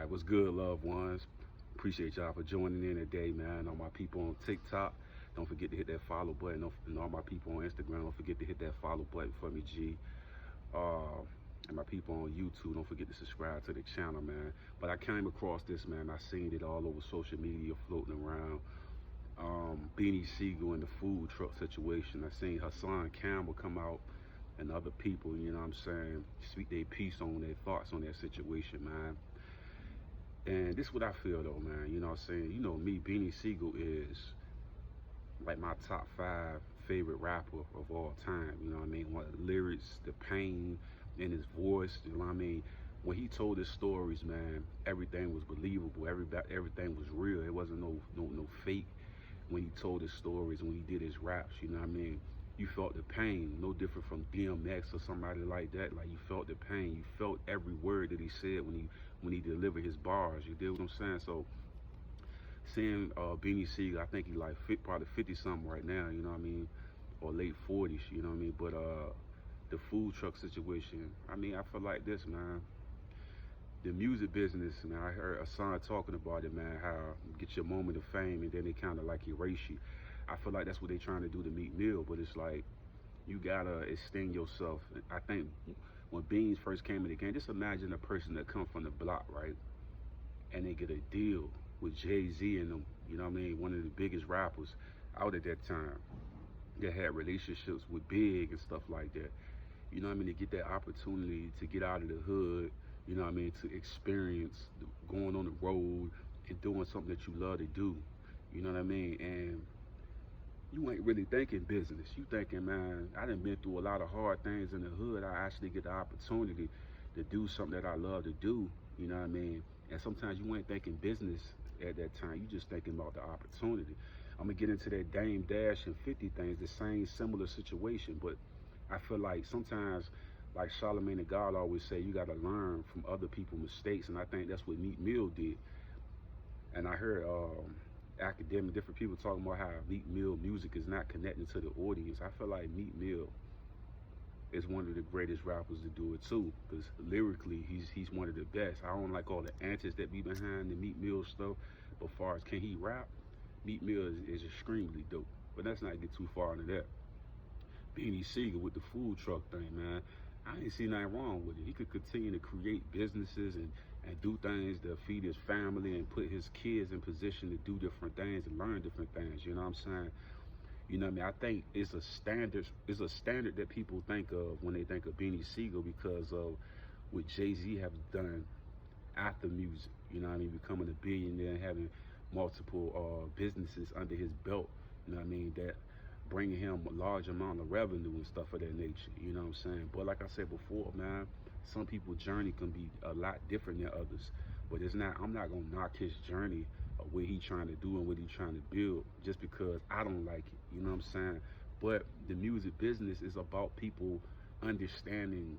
Alright, what's good, loved ones? Appreciate y'all for joining in today, man. All my people on TikTok, don't forget to hit that follow button. And all my people on Instagram, don't forget to hit that follow button for me, G. And my people on YouTube, don't forget to subscribe to the channel, man. But I came across this, man. I seen it all over social media floating around. Beanie Sigel and the food truck situation. I seen HASSAN Campbell come out and other people, you know what I'm saying, speak their piece on their thoughts on that situation, man. And this is what I feel though, man. You know what I'm saying? You know me, Beanie Sigel is like my top 5 favorite rapper of all time. You know what I mean? One of the lyrics, the pain in his voice, you know what I mean? When he told his stories, man, everything was believable. Everything was real. It wasn't no fake when he told his stories, when he did his raps, you know what I mean? You felt the pain, no different from DMX or somebody like that. Like, you felt the pain. You felt every word that he said when he delivered his bars. You did what I'm saying? So seeing Beanie Sigel, I think he like probably 50 something right now, you know what I mean, or late 40s, you know what I mean. But the food truck situation, I mean, I feel like this, man. The music business, man, I heard Hassan talking about it, man, how you get your moment of fame and then they kind of like erase you. I feel like that's what they're trying to do to Meek Mill, but it's like, you gotta extend yourself. I think when Beans first came in the game, just imagine a person that come from the block, right? And they get a deal with Jay-Z and them, you know what I mean? One of the biggest rappers out at that time that had relationships with Big and stuff like that. You know what I mean? To get that opportunity to get out of the hood, you know what I mean? To experience going on the road and doing something that you love to do. You know what I mean? And you ain't really thinking business. You thinking, man, I done been through a lot of hard things in the hood. I actually get the opportunity to do something that I love to do. You know what I mean? And sometimes you ain't thinking business at that time. You just thinking about the opportunity. I'm gonna get into that Dame Dash and 50 things, the same similar situation. But I feel like sometimes, like Charlamagne the God always say, you gotta learn from other people's mistakes. And I think that's what Meek Mill did. And I heard academic, different people talking about how Meek Mill music is not connecting to the audience. I feel like Meek Mill is one of the greatest rappers to do it too, because lyrically he's one of the best. I don't like all the antics that be behind the Meek Mill stuff, but as far as can he rap, Meek Mill is extremely dope. But let's not get too far into that. Beanie Sigel with the food truck thing, man, I ain't see nothing wrong with it. He could continue to create businesses and do things to feed his family and put his kids in position to do different things and learn different things, you know what I'm saying? You know what I mean? I think it's a standard that people think of when they think of Beanie Sigel because of what Jay-Z has done after music, you know what I mean? Becoming a billionaire and having multiple businesses under his belt, you know what I mean? That bringing him a large amount of revenue and stuff of that nature, you know what I'm saying? But like I said before, man, some people's journey can be a lot different than others. But it's not, I'm not gonna knock his journey of what he's trying to do and what he's trying to build just because I don't like it, you know what I'm saying? But the music business is about people understanding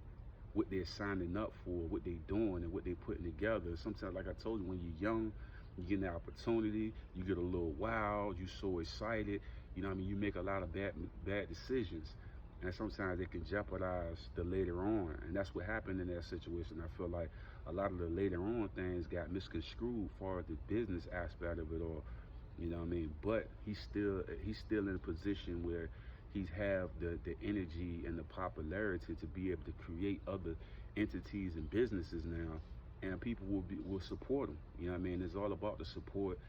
what they're signing up for, what they're doing and what they're putting together. Sometimes, like I told you, when you're young, you get an opportunity, you get a little wild, you're so excited, you know what I mean? You make a lot of bad decisions. And sometimes it can jeopardize the later on. And that's what happened in that situation. I feel like a lot of the later on things got misconstrued for the business aspect of it all. You know what I mean? But he's still in a position where he's have the energy and the popularity to be able to create other entities and businesses now, and people will support him. You know what I mean? It's all about the support.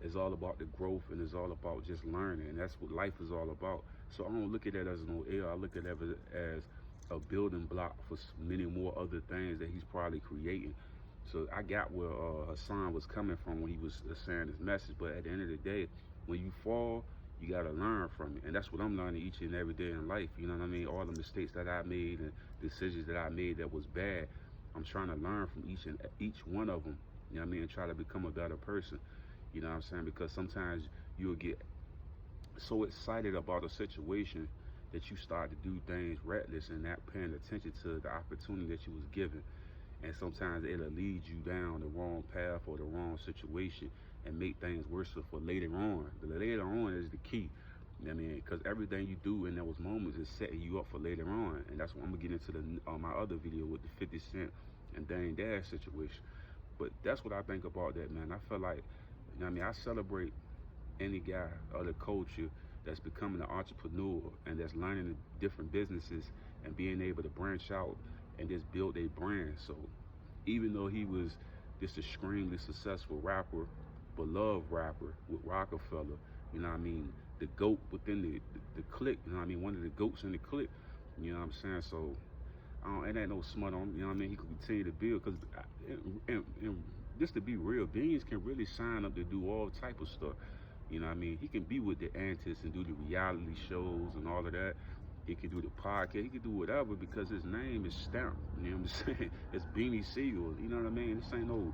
It's all about the growth, and it's all about just learning. And that's what life is all about. So I don't look at that as no air. I look at it as a building block for many more other things that he's probably creating. So I got where Hassan was coming from when he was saying his message. But at the end of the day, when you fall, you got to learn from it. And that's what I'm learning each and every day in life. You know what I mean? All the mistakes that I made and decisions that I made that was bad, I'm trying to learn from each one of them. You know what I mean? And try to become a better person. You know what I'm saying? Because sometimes you'll get so excited about a situation that you start to do things reckless and not paying attention to the opportunity that you was given. And sometimes it'll lead you down the wrong path or the wrong situation and make things worse for later on. The later on is the key. You know what I mean? Because everything you do in those moments is setting you up for later on. And that's what I'm going to get into my other video with the 50 Cent and Dame Dash situation. But that's what I think about that, man. I feel like, you know what I mean, I celebrate any guy or the culture that's becoming an entrepreneur and that's learning the different businesses and being able to branch out and just build a brand. So even though he was this extremely successful rapper, beloved rapper with Rockefeller, you know what I mean, the GOAT within the clique, you know what I mean, one of the GOATs in the clique, you know what I'm saying? So it ain't no smut on him, you know what I mean? He can continue to build, because and just to be real, Beans can really sign up to do all type of stuff. You know what I mean? He can be with the antics and do the reality shows and all of that. He can do the podcast. He can do whatever because his name is stamped. You know what I'm saying? It's Beanie Sigel. You know what I mean? This ain't no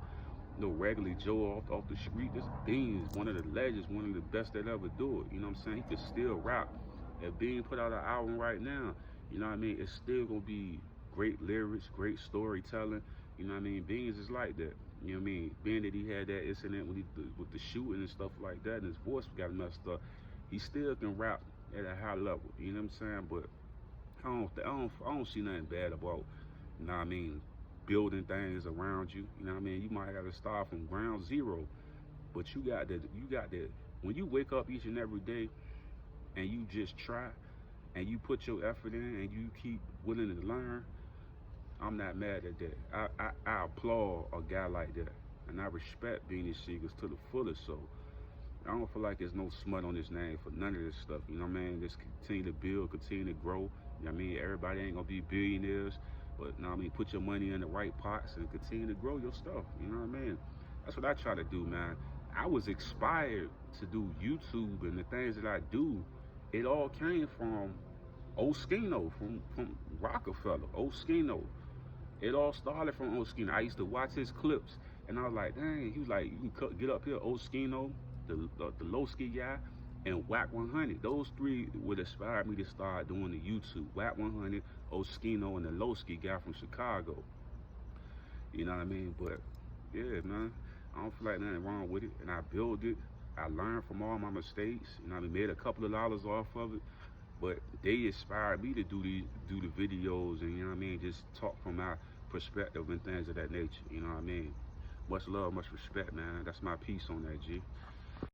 regular Joe off the street. This Bean is one of the legends, one of the best that ever do it. You know what I'm saying? He can still rap. If Bean put out an album right now, you know what I mean? It's still gonna be great lyrics, great storytelling. You know what I mean? Beans is like that. You know what I mean? Being that he had that incident with the shooting and stuff like that, and his voice got messed up, he still can rap at a high level. You know what I'm saying? But I don't see nothing bad about, you know what I mean, building things around you. You know what I mean? You might have to start from ground zero, but you got to when you wake up each and every day and you just try and you put your effort in and you keep willing to learn, I'm not mad at that. I applaud a guy like that, and I respect Beanie Sigel to the fullest. So I don't feel like there's no smut on his name for none of this stuff. You know what I mean? Just continue to build, continue to grow. You know what I mean? Everybody ain't gonna be billionaires, but you know what I mean? Put your money in the right pots and continue to grow your stuff. You know what I mean? That's what I try to do, man. I was inspired to do YouTube, and the things that I do, it all came from Oskino, from Rockefeller, Oskino. It all started from Oskino. I used to watch his clips, and I was like, dang, he was like, you can get up here, Oskino, the low-ski guy, and Whack 100. Those three would inspire me to start doing the YouTube. Whack 100, Oskino, and the low-ski guy from Chicago. You know what I mean? But, yeah, man, I don't feel like nothing wrong with it, and I built it. I learned from all my mistakes. You know what I mean? Made a couple of dollars off of it. But they inspired me to do the videos, and you know what I mean, just talk from my perspective and things of that nature. You know what I mean? Much love, much respect, man. That's my piece on that, G.